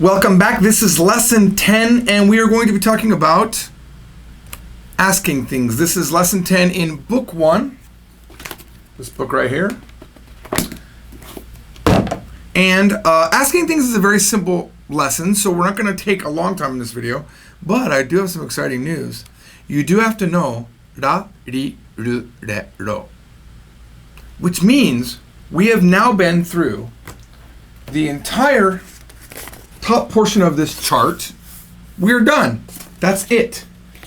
Welcome back. This is lesson 10, and we are going to be talking about asking things. This is lesson 10 in book 1, this book right here. And asking things is a very simple lesson, so we're not going to take a long time in this video, but I do have some exciting news. You do have to know ra, ri, ru, re, ro, which means we have now been through the entire top portion of this chart. We're done. That's it.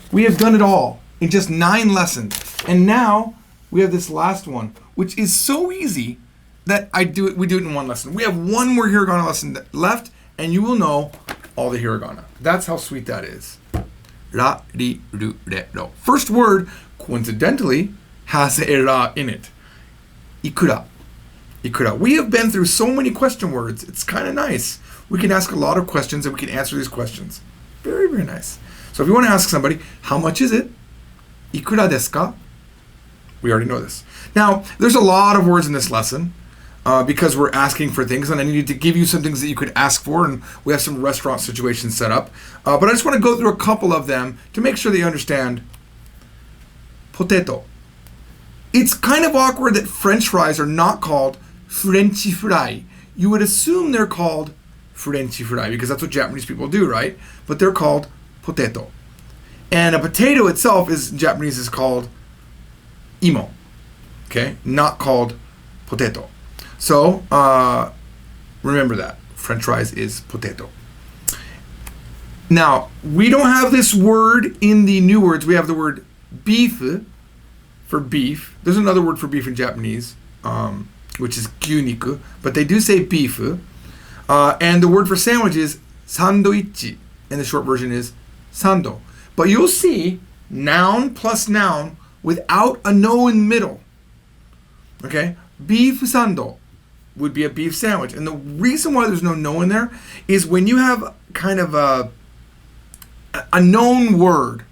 We have done it all in just 9 lessons. And now we have this last one, which is so easy that we do it in one lesson. We have one more hiragana lesson left, and you will know all the hiragana. That's how sweet that is. Ra, ri, ru, re, ro. First word, coincidentally, has a ra in it. Ikura. Ikura. We have been through so many question words. It's kind of nice. We can ask a lot of questions and we can answer these questions. Very, very nice. So if you want to ask somebody, how much is it? Ikura desu ka? We already know this. Now, there's a lot of words in this lesson because we're asking for things, and I needed to give you some things that you could ask for, and we have some restaurant situations set up. But I just want to go through a couple of them to make sure that you understand. Potato. It's kind of awkward that French fries are not called Frenchy fry. You would assume they're called Frenchy fry because that's what Japanese people do, right? But they're called potato. And a potato itself in Japanese is called imo. Okay? Not called potato. So, remember that. French fries is potato. Now, we don't have this word in the new words. We have the word beef for beef. There's another word for beef in Japanese, which is gyuniku, but they do say beef. And the word for sandwich is sandoichi, and the short version is sando. But you'll see noun plus noun without a no in the middle. Okay? Beef sando would be a beef sandwich. And the reason why there's no in there is when you have kind of a known word,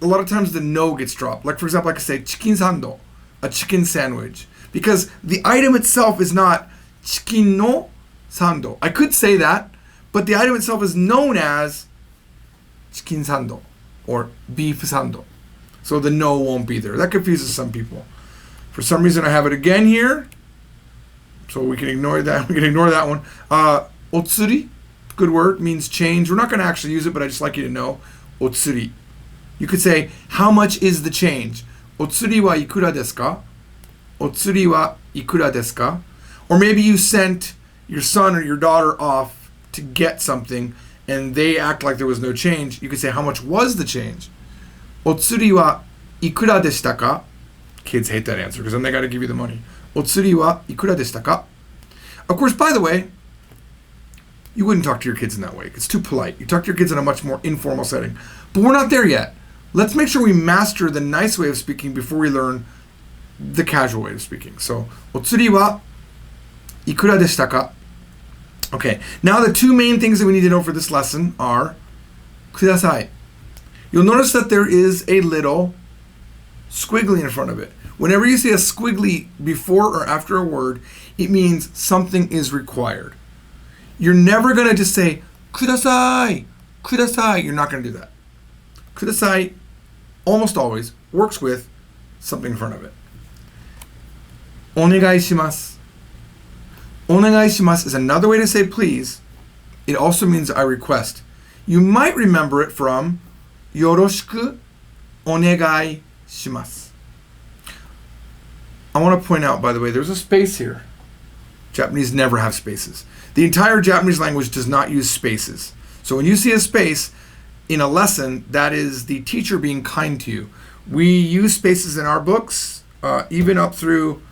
a lot of times the no gets dropped. Like, for example, I could say chicken sando, a chicken sandwich. Because the item itself is not chicken no sando. I could say that, but the item itself is known as chicken sando or beef sando. So the no won't be there. That confuses some people. For some reason, I have it again here. So we can ignore that. We can ignore that one. Otsuri, good word, means change. We're not going to actually use it, but I just like you to know. Otsuri. You could say, how much is the change? Otsuri wa ikura desu ka? Otsuri wa ikura desu ka? Or maybe you sent your son or your daughter off to get something and they act like there was no change. You could say, how much was the change? Otsuri wa ikura deshita ka? Kids hate that answer because then they got to give you the money. Otsuri wa ikura deshita ka? Of course, by the way, you wouldn't talk to your kids in that way. It's too polite. You talk to your kids in a much more informal setting. But we're not there yet. Let's make sure we master the nice way of speaking before we learn the casual way of speaking. So, otsuri wa ikura deshita ka? Okay, now the 2 main things that we need to know for this lesson are kudasai. You'll notice that there is a little squiggly in front of it. Whenever you see a squiggly before or after a word, it means something is required. You're never going to just say, kudasai, kudasai. You're not going to do that. Kudasai almost always works with something in front of it. Onegai shimasu. Onegai shimasu is another way to say please. It also means I request. You might remember it from yoroshiku onegai shimasu. I want to point out, by the way, there's a space here. Japanese never have spaces. The entire Japanese language does not use spaces. So when you see a space in a lesson, that is the teacher being kind to you. We use spaces in our books, even up through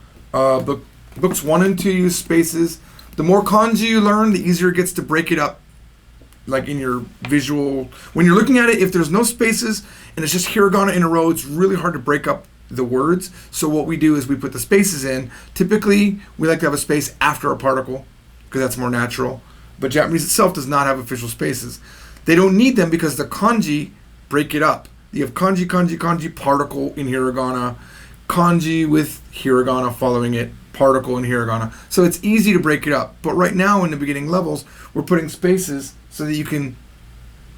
books 1 and 2 use spaces. The more kanji you learn, the easier it gets to break it up, like in your visual. When you're looking at it, if there's no spaces and it's just hiragana in a row, it's really hard to break up the words. So what we do is we put the spaces in. Typically, we like to have a space after a particle because that's more natural. But Japanese itself does not have official spaces. They don't need them because the kanji break it up. You have kanji, kanji, kanji, particle in hiragana, kanji with hiragana following it, particle and hiragana. So it's easy to break it up. But right now in the beginning levels, we're putting spaces so that you can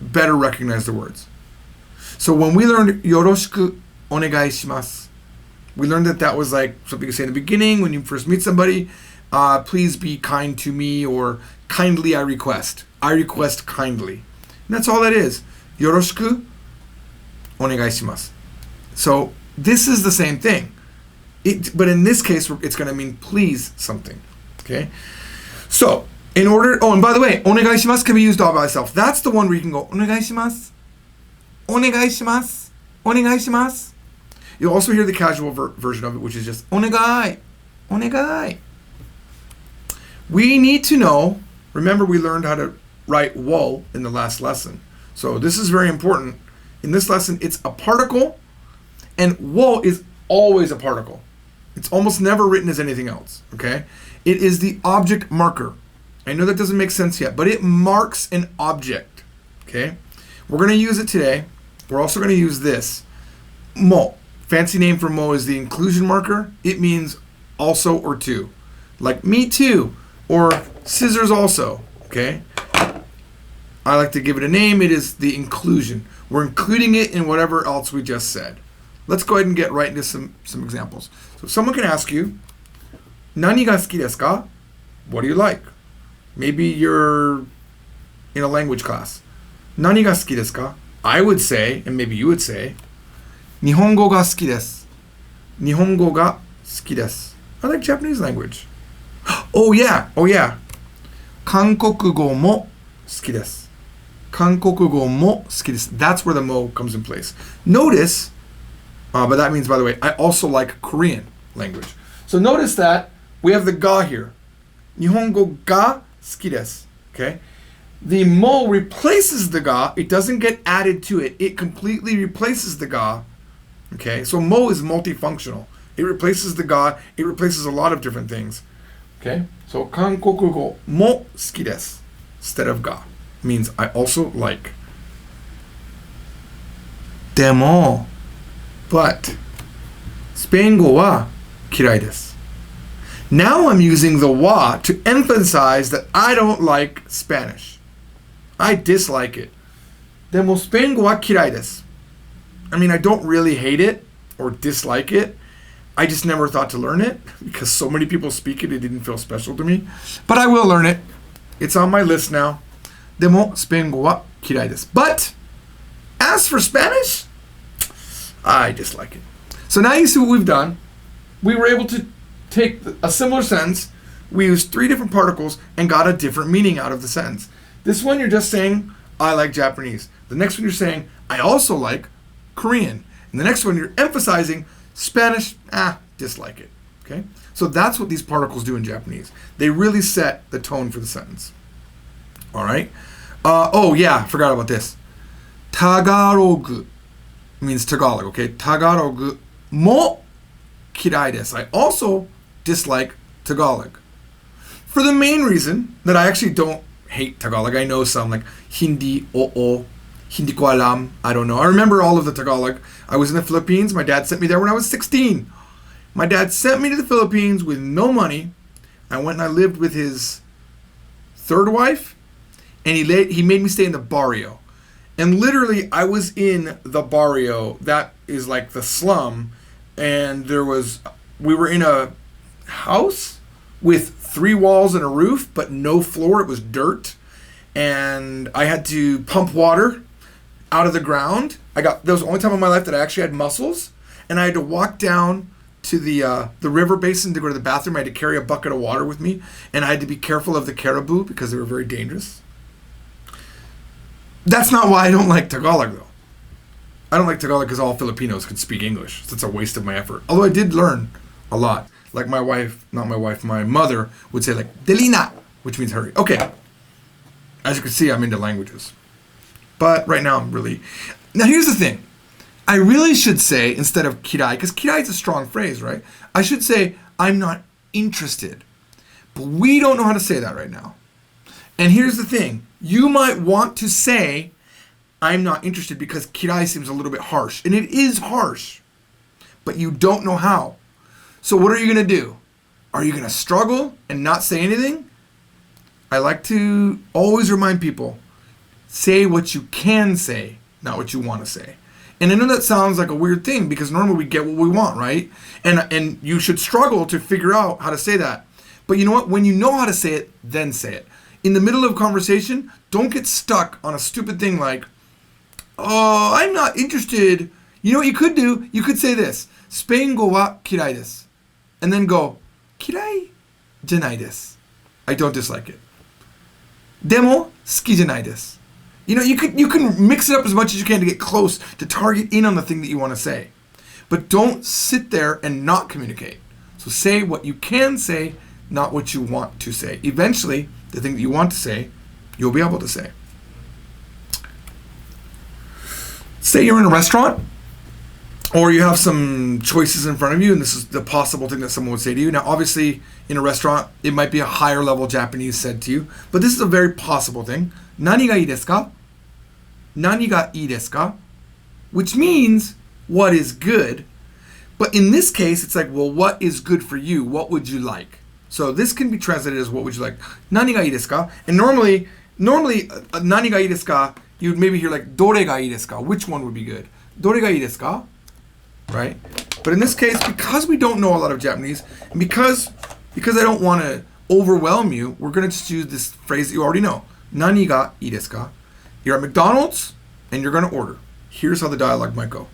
better recognize the words. So when we learned yoroshiku onegai shimasu, we learned that was like something you say in the beginning when you first meet somebody. Please be kind to me, or kindly I request. I request kindly. And that's all that is. Yoroshiku onegai shimasu. So this is the same thing. But in this case, it's going to mean please something. Okay? So, in order... Oh, and by the way, onegai shimasu can be used all by itself. That's the one where you can go, onegai shimasu, onegai shimasu, onegai shimasu. You'll also hear the casual version of it, which is just onegai, onegai. We need to know, remember we learned how to write wo in the last lesson. So this is very important. In this lesson, it's a particle, and wo is always a particle. It's almost never written as anything else, okay? It is the object marker. I know that doesn't make sense yet, but it marks an object, okay? We're going to use it today. We're also going to use this. Mo. Fancy name for mo is the inclusion marker. It means also or to. Like me too, or scissors also, okay? I like to give it a name. It is the inclusion. We're including it in whatever else we just said. Let's go ahead and get right into some examples. So someone can ask you, "Nani ga suki desu ka?" What do you like? Maybe you're in a language class. "Nani ga suki desu ka?" I would say, and maybe you would say, "Nihongo ga suki desu." Nihongo ga suki desu. I like Japanese language. Oh yeah. Kankokugo mo suki desu. Kankokugo mo suki desu. That's where the mo comes in place. Notice, but that means, by the way, I also like Korean language. So notice that we have the ga here. Nihongo ga suki desu. Okay? The mo replaces the ga. It doesn't get added to it. It completely replaces the ga. Okay? So mo is multifunctional. It replaces the ga. It replaces a lot of different things. Okay? So kankokugo mo suki desu instead of ga means I also like. Demo, but スペイン語は嫌いです. Now I'm using the wa to emphasize that I don't like Spanish. I dislike it. でもスペイン語は嫌いです. I mean, I don't really hate it or dislike it. I just never thought to learn it because so many people speak it, it didn't feel special to me. But I will learn it. It's on my list now. でもスペイン語は嫌いです. But as for Spanish, I dislike it. So now you see what we've done. We were able to take a similar sentence. We used 3 different particles and got a different meaning out of the sentence. This one you're just saying, I like Japanese. The next one you're saying, I also like Korean. And the next one you're emphasizing Spanish, dislike it. Okay? So that's what these particles do in Japanese. They really set the tone for the sentence. All right? Oh yeah, forgot about this. Tagalog means Tagalog, okay? Tagalog mo kirai desu. I also dislike Tagalog. For the main reason that I actually don't hate Tagalog. I know some like Hindi, Hindi ko alam. I don't know. I remember all of the Tagalog. I was in the Philippines. My dad sent me there when I was 16. My dad sent me to the Philippines with no money. I went and I lived with his third wife, and he made me stay in the barrio. And literally, I was in the barrio. That is like the slum. And we were in a house with 3 walls and a roof, but no floor. It was dirt. And I had to pump water out of the ground. That was the only time in my life that I actually had muscles. And I had to walk down to the river basin to go to the bathroom. I had to carry a bucket of water with me. And I had to be careful of the caribou because they were very dangerous. That's not why I don't like Tagalog, though. I don't like Tagalog because all Filipinos can speak English. So it's a waste of my effort. Although I did learn a lot. Like my mother would say like, Delina, which means hurry. Okay. As you can see, I'm into languages. But right now Now here's the thing. I really should say, instead of kirai, because kirai is a strong phrase, right? I should say, I'm not interested. But we don't know how to say that right now. And here's the thing. You might want to say, I'm not interested, because kirai seems a little bit harsh. And it is harsh. but you don't know how. So what are you going to do? Are you going to struggle and not say anything? I like to always remind people, say what you can say, not what you want to say. And I know that sounds like a weird thing because normally we get what we want, right? And you should struggle to figure out how to say that. But you know what? When you know how to say it, then say it. In the middle of a conversation, don't get stuck on a stupid thing like, oh, I'm not interested. You know what you could do? You could say this. スペイン語は嫌いです. And then go, 嫌いじゃないです. I don't dislike it. でも好きじゃないです. You know, you can mix it up as much as you can to get close, to target in on the thing that you want to say. But don't sit there and not communicate. So say what you can say, not what you want to say. Eventually, the thing that you want to say, you'll be able to say. Say you're in a restaurant, or you have some choices in front of you, and this is the possible thing that someone would say to you. Now, obviously, in a restaurant, it might be a higher level Japanese said to you, but this is a very possible thing. 何がいいですか? 何がいいですか? Which means, what is good? But in this case, it's like, well, what is good for you? What would you like? So this can be translated as, what would you like? 何がいいですか? And normally, 何がいいですか? You'd maybe hear like, どれがいいですか? Which one would be good? どれがいいですか? Right? But in this case, because we don't know a lot of Japanese, and because I don't want to overwhelm you, we're going to just use this phrase that you already know. 何がいいですか? You're at McDonald's, and you're going to order. Here's how the dialogue might go.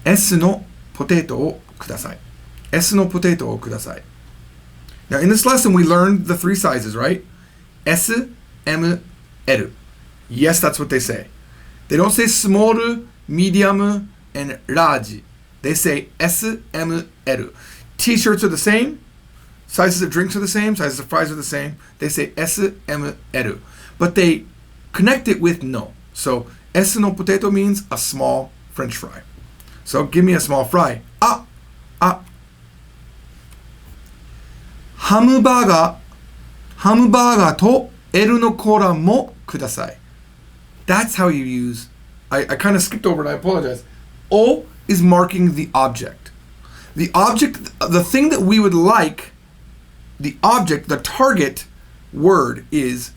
S のポテトをください. S のポテトをください. Now, in this lesson, we learned the three sizes, right? S, M, L. Yes, that's what they say. They don't say small, medium, and large. They say S, M, L. T-shirts are the same. Sizes of drinks are the same. Sizes of fries are the same. They say S, M, L. But they connect it with no. So, S no potato means a small French fry. So, give me a small fry. Humbaba to L no cola mo kudasai. That's how you use, I kind of skipped over it, I apologize. O is marking the object. The object, the thing that we would like, the object, the target word is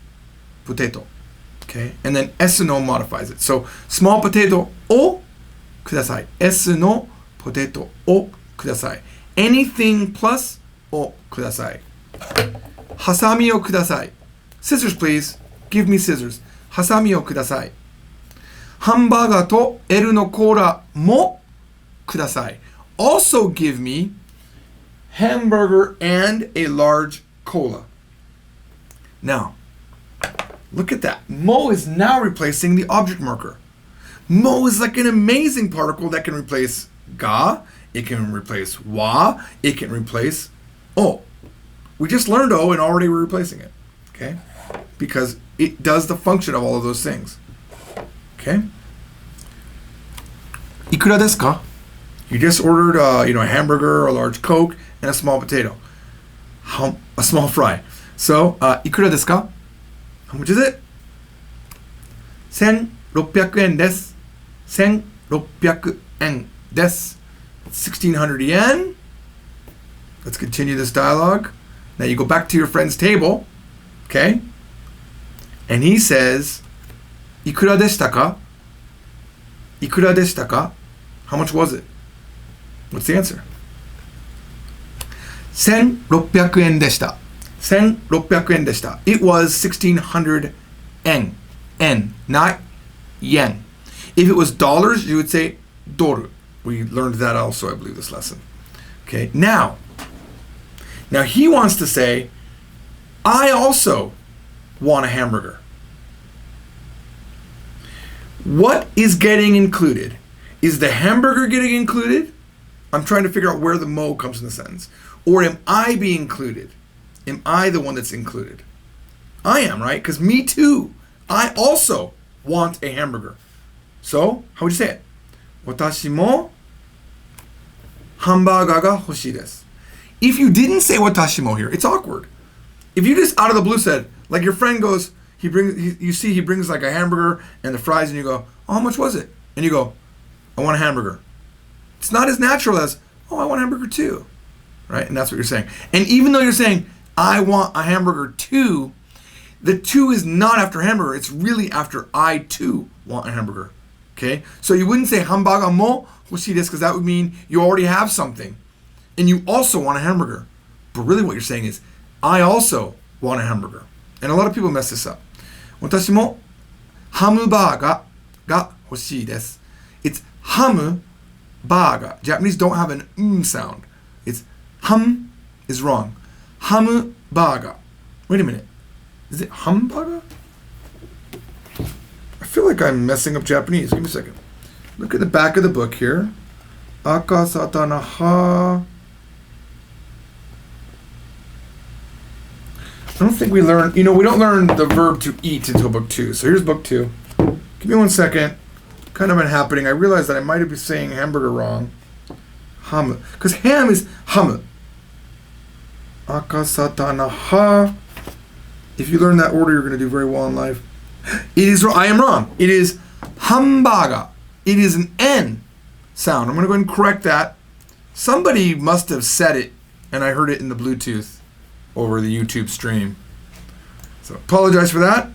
potato. Okay? And then S no modifies it. So, small potato o kudasai. S no potato o kudasai. Anything plus o kudasai. Hasami o kudasai. Scissors, please. Give me scissors. Hasami o kudasai. Hamburger to L no cola mo kudasai. Also give me hamburger and a large cola. Now, look at that. Mo is now replacing the object marker. Mo is like an amazing particle that can replace ga, it can replace wa, it can replace o. We just learned o and already we're replacing it. Okay? Because it does the function of all of those things. Okay? Ikura desu ka? You just ordered a hamburger, a large Coke, and a small potato. A small fry. So, ikura desu ka? How much is it? 1,600 yen desu. 1,600 yen desu. 1,600 yen. Let's continue this dialogue. Now you go back to your friend's table. Okay? And he says, いくらでしたか? いくらでしたか? How much was it? What's the answer? 1,600 yen でした. 1,600 yen でした. It was 1,600 yen. N, not yen. If it was dollars, you would say doru. We learned that also, I believe, this lesson. Okay, now he wants to say, I also want a hamburger. What is getting included? Is the hamburger getting included? I'm trying to figure out where the mo comes in the sentence. Or am I being included? Am I the one that's included? I am, right? Because me too. I also want a hamburger. So, how would you say it? 私もハンバーガーが欲しいです. If you didn't say 私も here, it's awkward. If you just out of the blue said, like your friend goes, he brings like a hamburger and the fries, and you go, oh, how much was it? And you go, I want a hamburger. It's not as natural as, oh, I want a hamburger too. Right? And that's what you're saying. And even though you're saying, I want a hamburger too, the two is not after hamburger. It's really after I too want a hamburger. Okay? So you wouldn't say hamburger mo hoshii desu because that would mean you already have something. And you also want a hamburger. But really what you're saying is, I also want a hamburger. And a lot of people mess this up. 私もハムバーガーが欲しいです. It's hamu baga. Japanese don't have an sound. It's hum is wrong. Hamu baga. Wait a minute. Is it Humbaba? I feel like I'm messing up Japanese. Give me a second. Look at the back of the book here. Akasatana ha. I don't think we learn, we don't learn the verb to eat until book 2. So here's book 2. Give me 1 second. Kind of been happening. I realized that I might have been saying hamburger wrong. Ham. Because ham is ham. Akasatana ha. If you learn that order, you're going to do very well in life. It is. I am wrong. It is hambaga. It is an N sound. I'm going to go ahead and correct that. Somebody must have said it, and I heard it in the Bluetooth over the YouTube stream. So apologize for that.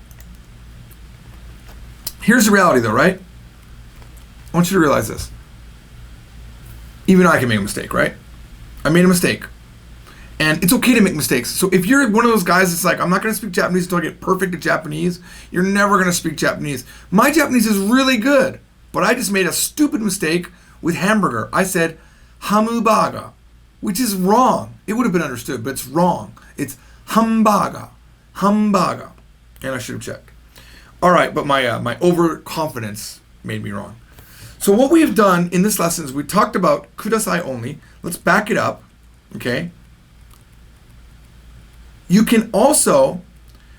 Here's the reality, though, right? I want you to realize this. Even I can make a mistake, right? I made a mistake. And it's okay to make mistakes. So if you're one of those guys that's like, I'm not going to speak Japanese until I get perfect at Japanese, you're never going to speak Japanese. My Japanese is really good, but I just made a stupid mistake with hamburger. I said hamubaga, which is wrong. It would have been understood, but it's wrong. It's hambaga. And I should have checked. All right, but my overconfidence made me wrong. So what we have done in this lesson is we talked about kudasai only. Let's back it up, okay? You can also,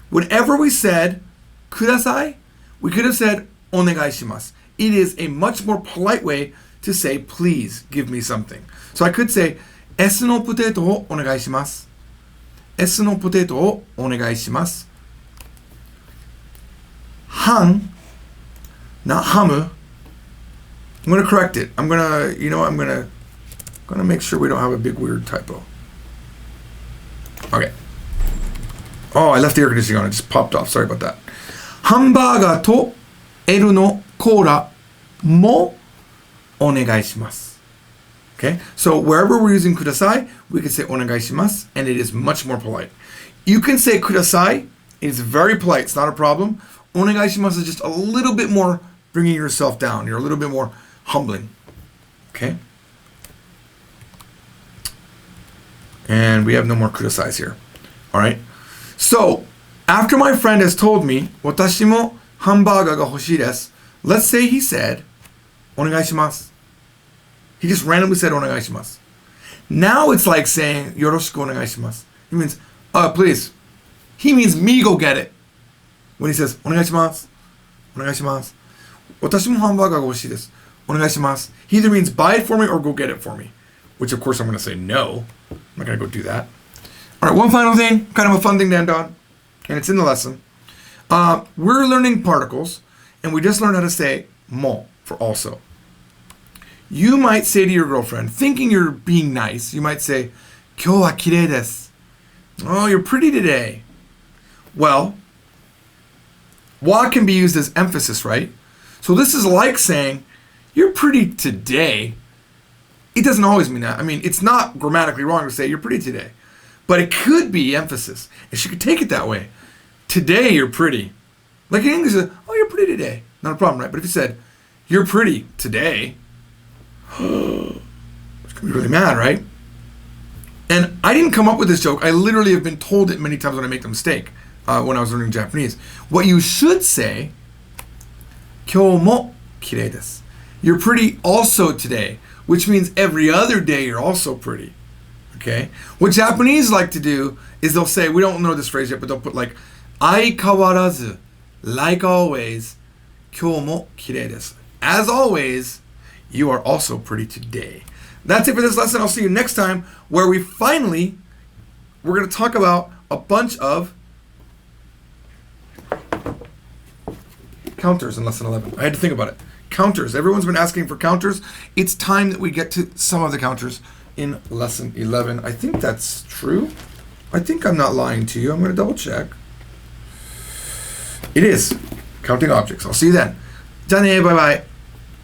whenever we said kudasai, we could have said onegai shimasu. It is a much more polite way to say, please give me something. So I could say, S no potato o onegai shimasu. S no potato o onegai shimasu. Han, not hamu. I'm going to correct it. I'm going to make sure we don't have a big weird typo. Okay. Oh, I left the air conditioning on. It just popped off. Sorry about that. Hamburger to L no cola mo onegai shimasu. Okay? So wherever we're using kudasai, we can say onegai shimasu, and it is much more polite. You can say kudasai. It's very polite. It's not a problem. Onegai shimasu is just a little bit more bringing yourself down. You're a little bit more humbling. Okay? And we have no more kudasais here. All right? So, after my friend has told me, watashi mo hamburger ga hoshii desu, let's say he said, onegai shimasu. He just randomly said, onegai shimasu. Now it's like saying, yoroshiku onegai shimasu. He means, please. He means me go get it. When he says, onegai shimasu, onegai shimasu. Watashi mo hamburger ga hoshii desu. Onegai shimasu. He either means buy it for me or go get it for me. Which, of course, I'm going to say no. I'm not going to go do that. All right, one final thing, kind of a fun thing to end on, and it's in the lesson. We're learning particles, and we just learned how to say mo for also. You might say to your girlfriend, thinking you're being nice, you might say, kyou wa kirei desu. Oh, you're pretty today. Well, wa can be used as emphasis, right? So this is like saying, you're pretty today. It doesn't always mean that. I mean, it's not grammatically wrong to say you're pretty today. But it could be emphasis. And she could take it that way. Today you're pretty. Like in English, oh, you're pretty today. Not a problem, right? But if you said, you're pretty today, it's going to be really mad, right? And I didn't come up with this joke. I literally have been told it many times when I make the mistake when I was learning Japanese. What you should say, kyou mo kirei desu. You're pretty also today, which means every other day you're also pretty. Okay? What Japanese like to do is they'll say, we don't know this phrase yet, but they'll put like, aikawarazu, like always, kyou mo kirei desu. As always, you are also pretty today. That's it for this lesson. I'll see you next time, where we're going to talk about a bunch of counters in lesson 11. I had to think about it. Counters. Everyone's been asking for counters. It's time that we get to some of the counters in lesson 11. I think that's true. I think I'm not lying to you. I'm going to double check. It is. Counting objects. I'll see you then. じゃあね。バイバイ。